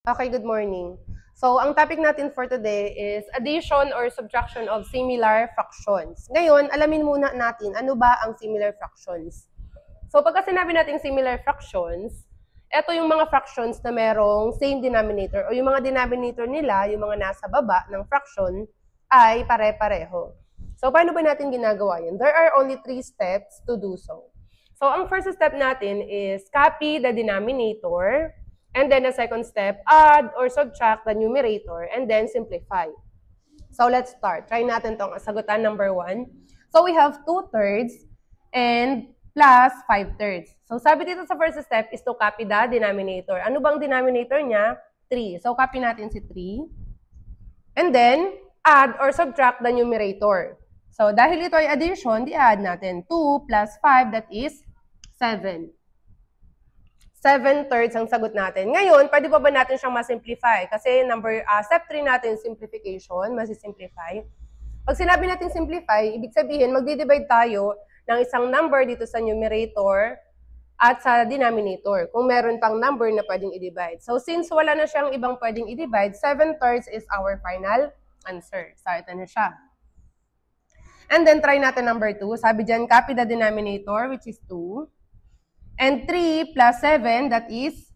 Okay, good morning. So, ang topic natin for today is addition or subtraction of similar fractions. Ngayon, alamin muna natin ano ba ang similar fractions. So, pagka sinabi natin similar fractions, ito yung mga fractions na merong same denominator o yung mga denominator nila, yung mga nasa baba ng fraction, ay pare-pareho. So, paano ba natin ginagawa yun? There are only 3 steps to do so. So, ang first step natin is copy the denominator, and then the second step, add or subtract the numerator, and then simplify. So, let's start. Try natin tong sagutan number 1. So, we have 2/3 and plus 5/3. So, sabi dito sa first step is to copy the denominator. Ano bang denominator niya? 3. So, copy natin si 3. And then, add or subtract the numerator. So, dahil ito ay addition, di-add natin. 2 plus 5, that is 7. 7/3 ang sagot natin. Ngayon, pwede pa ba natin siyang masimplify? Kasi step 3 natin, simplification, masisimplify. Pag sinabi natin simplify, ibig sabihin, magdi-divide tayo ng isang number dito sa numerator at sa denominator, kung meron pang number na pwedeng i-divide. So, since wala na siyang ibang pwedeng i-divide, 7/3 is our final answer. So, ito na siya. And then, try natin number 2. Sabi dyan, copy the denominator, which is 2. And 3 plus 7, that is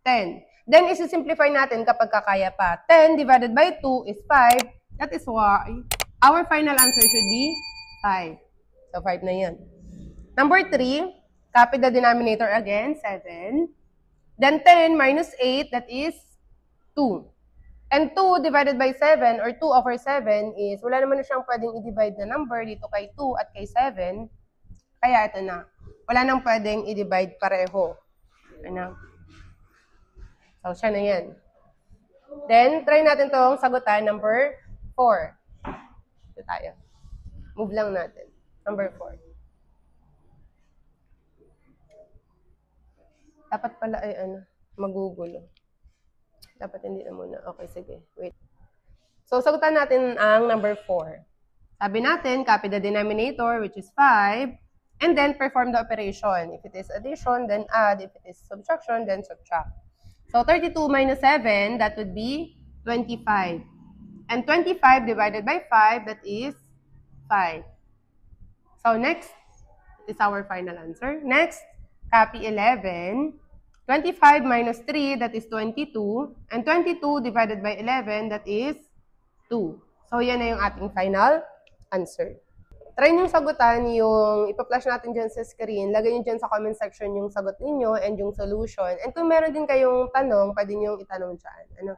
10. Then, isi-simplify natin kapag kakaya pa. 10 divided by 2 is 5. That is why our final answer should be 5. So, 5 na yan. Number 3, copy the denominator again, 7. Then, 10 minus 8, that is 2. And 2 divided by 7, or 2 over 7 is, wala naman na siyang pwedeng i-divide na number dito kay 2 at kay 7. Kaya ito na. Wala nang pwedeng i-divide pareho. Ano? So, siya na yan. Then, try natin itong sagutan, number 4. Ito tayo. Move lang natin. Number 4. Dapat pala ay magugulo. Dapat hindi na muna. Okay, sige. Wait. So, sagutan natin ang number 4. Sabi natin, copy the denominator, which is 5. And then, perform the operation. If it is addition, then add. If it is subtraction, then subtract. So, 32 minus 7, that would be 25. And 25 divided by 5, that is 5. So, next is our final answer. Next, copy 11. 25 minus 3, that is 22. And 22 divided by 11, that is 2. So, yan na yung ating final answer. Try nyo sagutan yung ipa-flash natin dyan sa screen. Lagay nyo dyan sa comment section yung sagot ninyo and yung solution. And kung meron din kayong tanong, pwede nyo itanong dyan.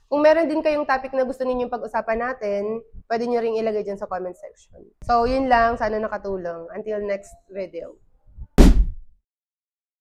Kung meron din kayong topic na gusto ninyong pag-usapan natin, pwede nyo ring ilagay dyan sa comment section. So, yun lang. Sana nakatulong. Until next video.